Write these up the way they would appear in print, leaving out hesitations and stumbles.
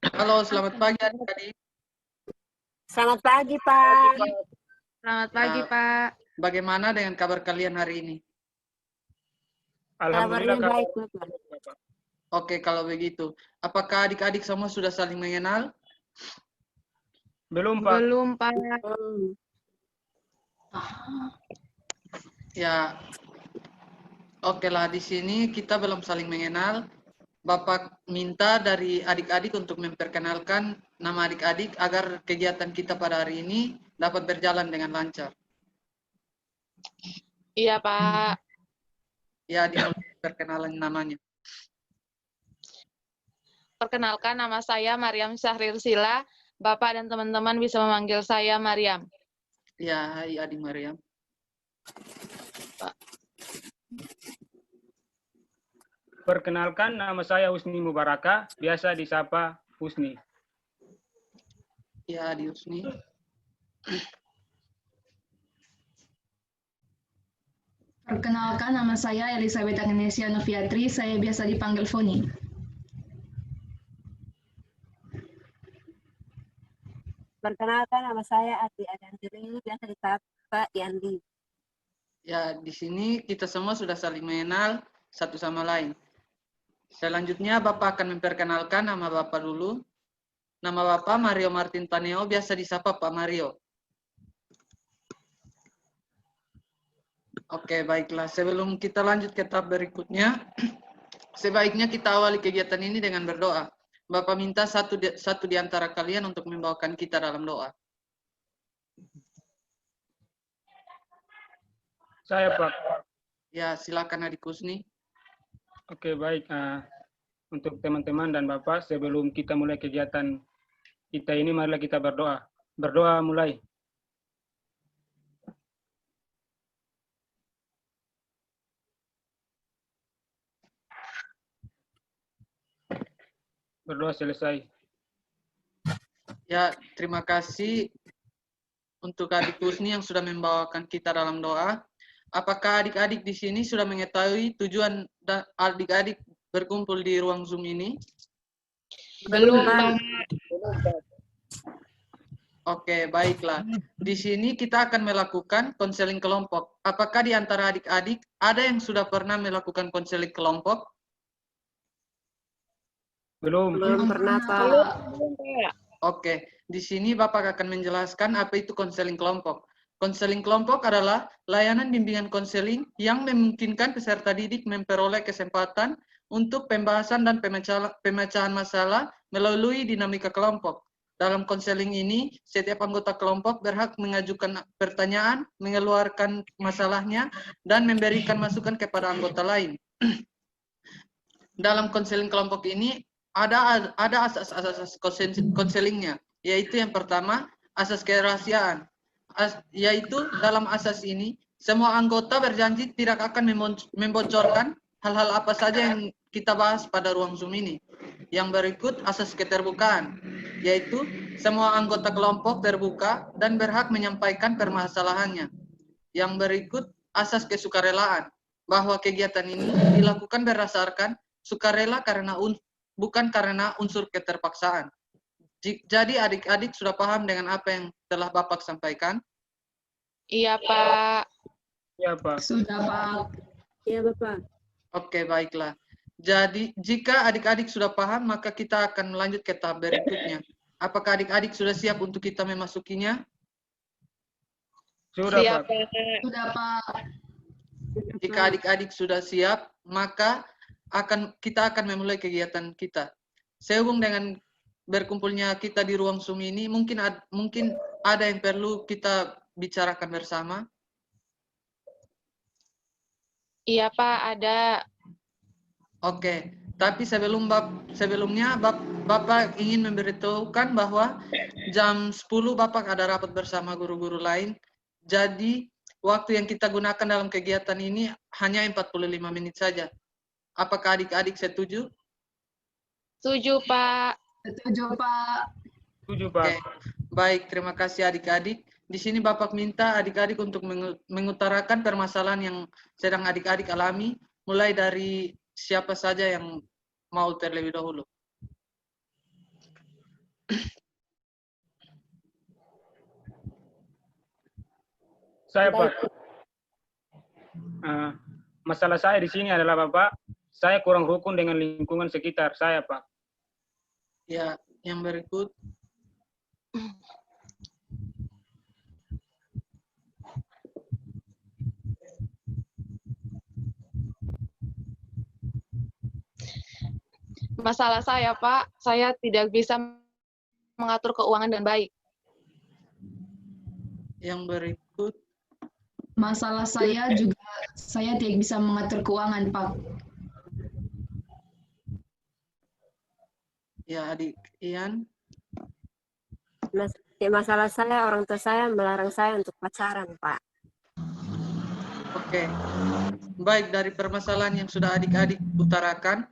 Halo, selamat pagi adik-adik. Selamat pagi, Pak. Selamat pagi, Ya, Pak. bagaimana dengan kabar kalian hari ini? Kabarnya Alhamdulillah, baik, Bapak. Oke, kalau begitu. Apakah adik-adik semua sudah saling mengenal? Belum, Pak. Hmm. Ya, oke lah. Di sini kita belum saling mengenal. Bapak minta dari adik-adik untuk memperkenalkan nama adik-adik agar kegiatan kita pada hari ini dapat berjalan dengan lancar. Iya, Pak. Ya, dimulai perkenalan namanya. Perkenalkan, nama saya Mariam Syahrir Sila. Bapak dan teman-teman bisa memanggil saya Mariam. Ya, hai adik Mariam. Perkenalkan, nama saya Husni Mubaraka, biasa disapa Husni. Ya, adik Husni. Perkenalkan, nama saya Elizabeth Agnesia Noviatri, saya biasa dipanggil Foni. Perkenalkan, nama saya Ati Adantiri, biasa disapa Yandi. Ya, di sini kita semua sudah saling mengenal satu sama lain. Selanjutnya Bapak akan memperkenalkan nama Bapak dulu. Nama Bapak Mario Martin Taneo, biasa disapa Pak Mario. Oke, baiklah. Sebelum kita lanjut ke tahap berikutnya, sebaiknya kita awali kegiatan ini dengan berdoa. Bapak minta satu di antara kalian untuk membawakan kita dalam doa. Saya, Pak. Ya, silakan adik Husni. Oke, baik. Untuk teman-teman dan Bapak, sebelum kita mulai kegiatan kita ini, marilah kita berdoa. Berdoa mulai. Berdoa selesai. Ya, terima kasih untuk adik Husni yang sudah membawakan kita dalam doa. Apakah adik-adik di sini sudah mengetahui tujuan adik-adik berkumpul di ruang Zoom ini? Belum, Pak. Oke, baiklah. Di sini kita akan melakukan konseling kelompok. Apakah di antara adik-adik ada yang sudah pernah melakukan konseling kelompok? Belum. Belum pernah, Pak. Belum, Pak. Oke, di sini Bapak akan menjelaskan apa itu konseling kelompok. Konseling kelompok adalah layanan bimbingan konseling yang memungkinkan peserta didik memperoleh kesempatan untuk pembahasan dan pemecahan masalah melalui dinamika kelompok. Dalam konseling ini, setiap anggota kelompok berhak mengajukan pertanyaan, mengeluarkan masalahnya, dan memberikan masukan kepada anggota lain. Dalam konseling kelompok ini, ada asas-asas konselingnya, yaitu yang pertama, asas kerahasiaan. Yaitu dalam asas ini, semua anggota berjanji tidak akan membocorkan hal-hal apa saja yang kita bahas pada ruang Zoom ini. Yang berikut asas keterbukaan, yaitu semua anggota kelompok terbuka dan berhak menyampaikan permasalahannya. Yang berikut asas kesukarelaan, bahwa kegiatan ini dilakukan berdasarkan sukarela bukan karena unsur keterpaksaan. Jadi adik-adik sudah paham dengan apa yang telah Bapak sampaikan? Iya, Pak. Ya, Pak. Sudah, Pak. Iya, Bapak. Oke, baiklah. Jadi, jika adik-adik sudah paham, maka kita akan melanjut ke tahap berikutnya. Apakah adik-adik sudah siap untuk kita memasukinya? Sudah, Siap, Pak. Pak. Sudah, Pak. Jika adik-adik sudah siap, maka kita akan memulai kegiatan kita. Sehubung dengan berkumpulnya kita di ruang Zoom ini, mungkin ada yang perlu kita bicarakan bersama. Iya, Pak, ada. Oke, tapi sebelumnya Bapak ingin memberitahukan bahwa jam 10 Bapak ada rapat bersama guru-guru lain. Jadi, waktu yang kita gunakan dalam kegiatan ini hanya 45 menit saja. Apakah adik-adik setuju? Setuju, Pak. Setuju, Pak. Setuju, Pak. Oke, baik. Terima kasih adik-adik. Di sini Bapak minta adik-adik untuk mengutarakan permasalahan yang sedang adik-adik alami, mulai dari siapa saja yang mau terlebih dahulu. Saya Pak, Baik. masalah saya di sini adalah Bapak, saya kurang rukun dengan lingkungan sekitar saya Pak. Ya, yang berikut. Masalah saya, Pak, saya tidak bisa mengatur keuangan dengan baik. Yang berikut. Masalah saya juga, saya tidak bisa mengatur keuangan, Pak. Ya, adik Ian. Masalah saya, orang tua saya melarang saya untuk pacaran, Pak. Oke. Baik, dari permasalahan yang sudah adik-adik utarakan,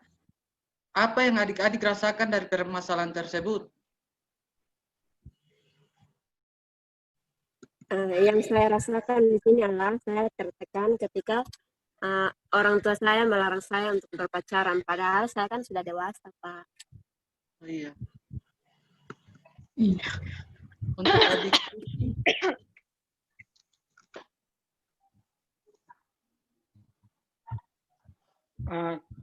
apa yang adik-adik rasakan dari permasalahan tersebut? Yang saya rasakan di sini adalah saya tertekan ketika orang tua saya melarang saya untuk berpacaran, padahal saya kan sudah dewasa, Pak. Oh, iya. Iya. Untuk adik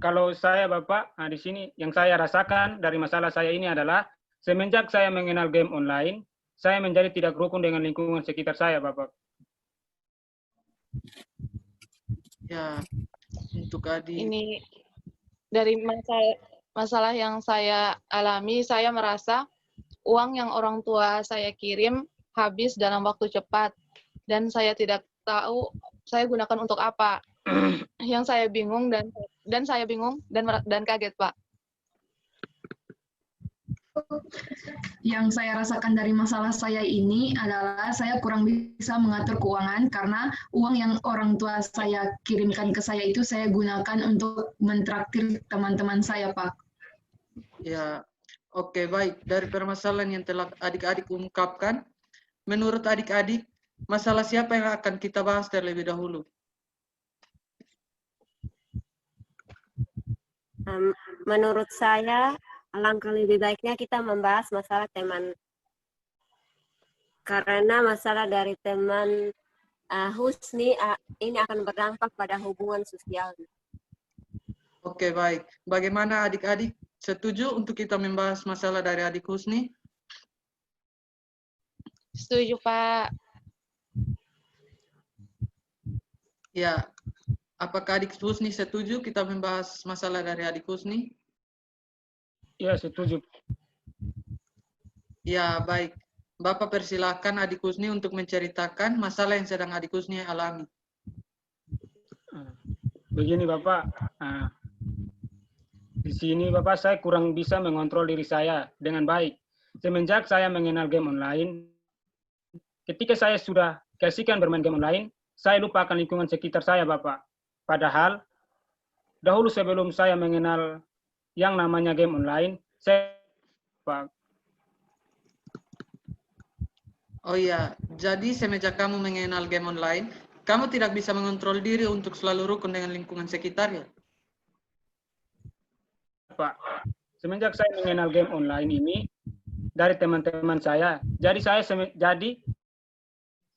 Kalau saya Bapak, di sini yang saya rasakan dari masalah saya ini adalah semenjak saya mengenal game online, saya menjadi tidak rukun dengan lingkungan sekitar saya Bapak. ya, untuk adik. Ini dari masalah yang saya alami, saya merasa uang yang orang tua saya kirim habis dalam waktu cepat dan saya tidak tahu saya gunakan untuk apa. Yang saya bingung dan saya bingung dan kaget, Pak. Yang saya rasakan dari masalah saya ini adalah saya kurang bisa mengatur keuangan karena uang yang orang tua saya kirimkan ke saya itu saya gunakan untuk mentraktir teman-teman saya, Pak. Ya, oke, baik. Dari permasalahan yang telah adik-adik ungkapkan, menurut adik-adik, masalah siapa yang akan kita bahas terlebih dahulu? Menurut saya, alangkah lebih baiknya kita membahas masalah teman. Karena masalah dari teman Husni ini akan berdampak pada hubungan sosial. Oke, baik. Bagaimana adik-adik setuju untuk kita membahas masalah dari adik Husni? Setuju, Pak. Ya. Apakah adik Husni setuju kita membahas masalah dari adik Husni? Ya, setuju. Ya, baik. Bapak persilakan adik Husni untuk menceritakan masalah yang sedang adik Husni alami. Begini Bapak, di sini Bapak saya kurang bisa mengontrol diri saya dengan baik. Semenjak saya mengenal game online, ketika saya sudah kasihkan bermain game online, saya lupakan lingkungan sekitar saya Bapak. Padahal, dahulu sebelum saya mengenal yang namanya game online, saya Pak. Oh iya, jadi semenjak kamu mengenal game online, kamu tidak bisa mengontrol diri untuk selalu rukun dengan lingkungan sekitar ya? Pak, semenjak saya mengenal game online ini dari teman-teman saya, jadi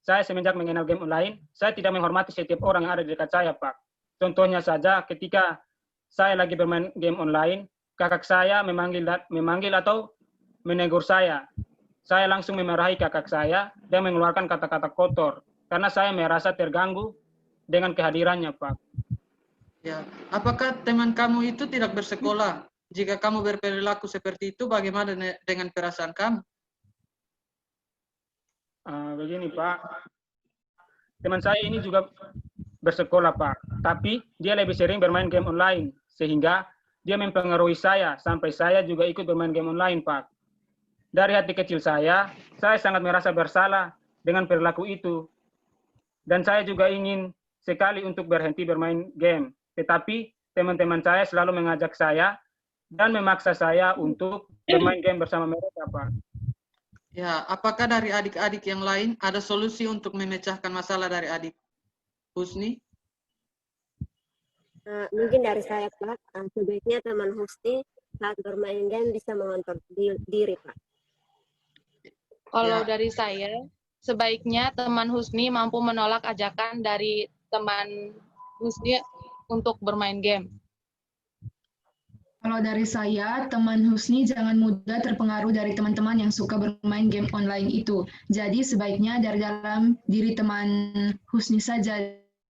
saya semenjak mengenal game online, saya tidak menghormati setiap orang yang ada di dekat saya, Pak. Contohnya saja ketika saya lagi bermain game online, kakak saya memanggil atau menegur saya. Saya langsung memarahi kakak saya dan mengeluarkan kata-kata kotor karena saya merasa terganggu dengan kehadirannya, Pak. Ya, apakah teman kamu itu tidak bersekolah? Jika kamu berperilaku seperti itu, bagaimana dengan perasaan kamu? Begini, Pak. Teman saya ini juga bersekolah, Pak. Tapi dia lebih sering bermain game online, sehingga dia mempengaruhi saya, sampai saya juga ikut bermain game online, Pak. Dari hati kecil saya sangat merasa bersalah dengan perilaku itu. Dan saya juga ingin sekali untuk berhenti bermain game. Tetapi teman-teman saya selalu mengajak saya dan memaksa saya untuk bermain game bersama mereka, Pak. Ya, apakah dari adik-adik yang lain ada solusi untuk memecahkan masalah dari adik Husni? Mungkin dari saya, Pak, sebaiknya teman Husni saat bermain game bisa mengontrol diri, Pak. Kalau Ya. dari saya, sebaiknya teman Husni mampu menolak ajakan dari teman Husni untuk bermain game. Kalau dari saya, teman Husni jangan mudah terpengaruh dari teman-teman yang suka bermain game online itu. Jadi sebaiknya dari dalam diri teman Husni saja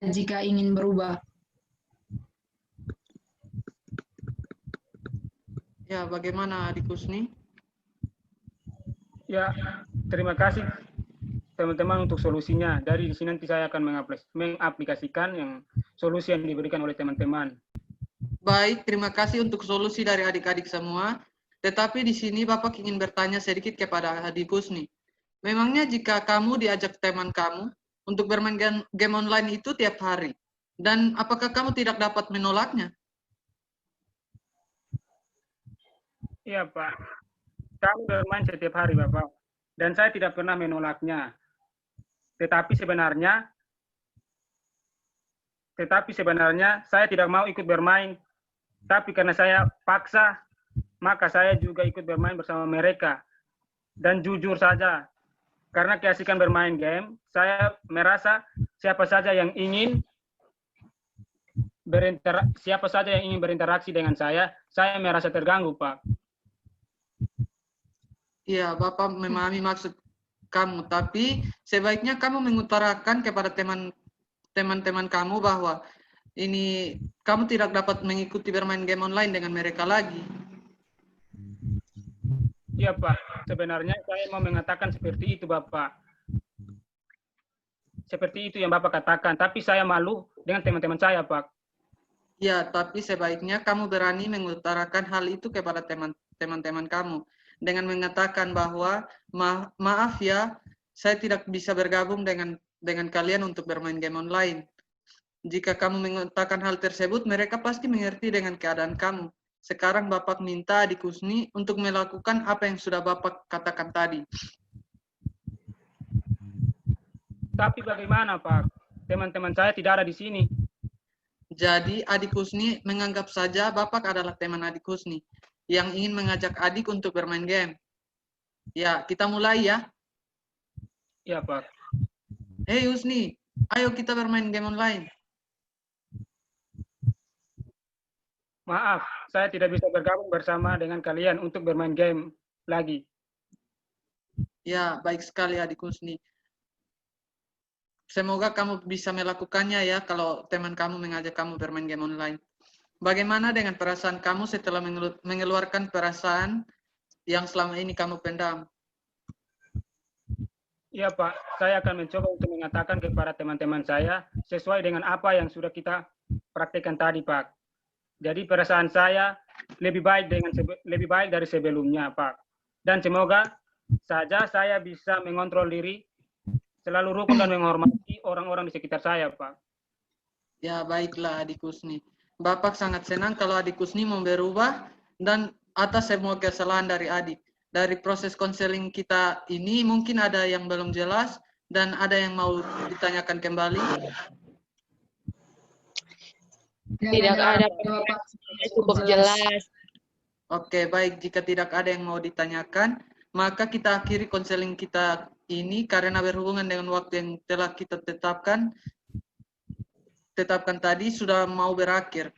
jika ingin berubah. Ya, bagaimana adik Husni? Ya, terima kasih teman-teman untuk solusinya. Dari di sini nanti saya akan mengaplikasikan yang solusi yang diberikan oleh teman-teman. Baik, terima kasih untuk solusi dari adik-adik semua. Tetapi di sini Bapak ingin bertanya sedikit kepada adik Husni. Memangnya jika kamu diajak teman kamu untuk bermain game online itu tiap hari, dan apakah kamu tidak dapat menolaknya? Iya, Pak. Kami bermain setiap hari, Bapak. Dan saya tidak pernah menolaknya. Tetapi sebenarnya saya tidak mau ikut bermain. Tapi karena saya paksa, maka saya juga ikut bermain bersama mereka. Dan jujur saja, karena keasikan bermain game, saya merasa siapa saja yang ingin berinteraksi dengan saya merasa terganggu, Pak. Iya, Bapak memahami maksud kamu, tapi sebaiknya kamu mengutarakan kepada teman-teman kamu bahwa ini kamu tidak dapat mengikuti bermain game online dengan mereka lagi. Iya, Pak. Sebenarnya saya mau mengatakan seperti itu, Bapak. Seperti itu yang Bapak katakan, tapi saya malu dengan teman-teman saya, Pak. Ya, tapi sebaiknya kamu berani mengutarakan hal itu kepada teman-teman kamu dengan mengatakan bahwa maaf ya, saya tidak bisa bergabung dengan kalian untuk bermain game online. Jika kamu mengatakan hal tersebut, mereka pasti mengerti dengan keadaan kamu. Sekarang Bapak minta adik Husni untuk melakukan apa yang sudah Bapak katakan tadi. Tapi bagaimana, Pak? Teman-teman saya tidak ada di sini. Jadi adik Husni menganggap saja Bapak adalah teman adik Husni yang ingin mengajak adik untuk bermain game. Ya, kita mulai ya. Iya, Pak. Hei Husni, ayo kita bermain game online. Maaf, saya tidak bisa bergabung bersama dengan kalian untuk bermain game lagi. Ya, baik sekali adik Husni. Semoga kamu bisa melakukannya ya kalau teman kamu mengajak kamu bermain game online. Bagaimana dengan perasaan kamu setelah mengeluarkan perasaan yang selama ini kamu pendam? Iya, Pak. Saya akan mencoba untuk mengatakan kepada teman-teman saya sesuai dengan apa yang sudah kita praktekkan tadi, Pak. Jadi perasaan saya lebih baik dari sebelumnya, Pak. Dan semoga saja saya bisa mengontrol diri, selalu rukun dan menghormati orang-orang di sekitar saya, Pak. Ya, baiklah adik Husni. Bapak sangat senang kalau adik Husni mau berubah dan atas semua kesalahan dari adik. Dari proses konseling kita ini mungkin ada yang belum jelas dan ada yang mau ditanyakan kembali. Tidak ada cukup jelas. Oke, baik. Jika tidak ada yang mau ditanyakan, maka kita akhiri konseling kita ini karena berhubungan dengan waktu yang telah kita tetapkan tadi sudah mau berakhir.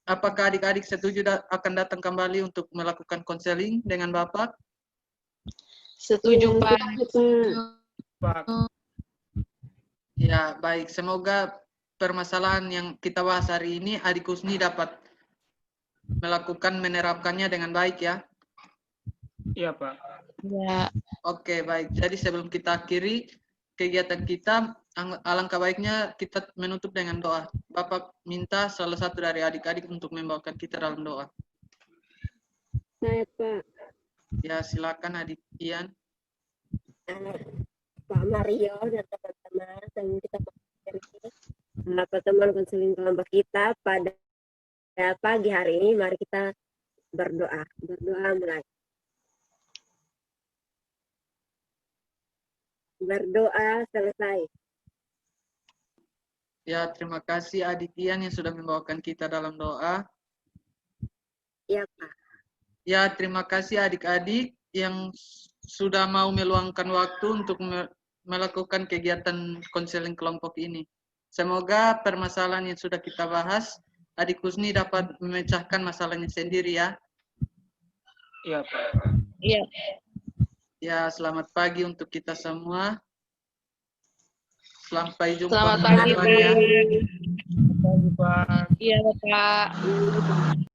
Apakah adik-adik setuju akan datang kembali untuk melakukan konseling dengan Bapak? Setuju, Pak. Pak. Ya, baik. Semoga permasalahan yang kita bahas hari ini adik Husni dapat menerapkannya dengan baik ya. Iya, Pak. Ya. Oke, baik. Jadi sebelum kita akhiri kegiatan kita, alangkah baiknya kita menutup dengan doa. Bapak minta salah satu dari adik-adik untuk membawakan kita dalam doa. Saya Pak. Ya, silakan adik Ian. Pak Mario dan teman-teman yang kita pertemuan konseling kelompok kita pada pagi hari ini. Mari kita berdoa mulai. Berdoa selesai. Ya, terima kasih adik Ian yang sudah membawakan kita dalam doa. Ya, Pak. Ya, terima kasih adik-adik yang sudah mau meluangkan waktu untuk melakukan kegiatan konseling kelompok ini. Semoga permasalahan yang sudah kita bahas, Adik Husni dapat memecahkan masalahnya sendiri ya. Iya, Pak. Iya. Ya, selamat pagi untuk kita semua. Sampai jumpa Selamat minggu pagi, depan ya. Pak. Selamat pagi, Pak. Iya, Bapak.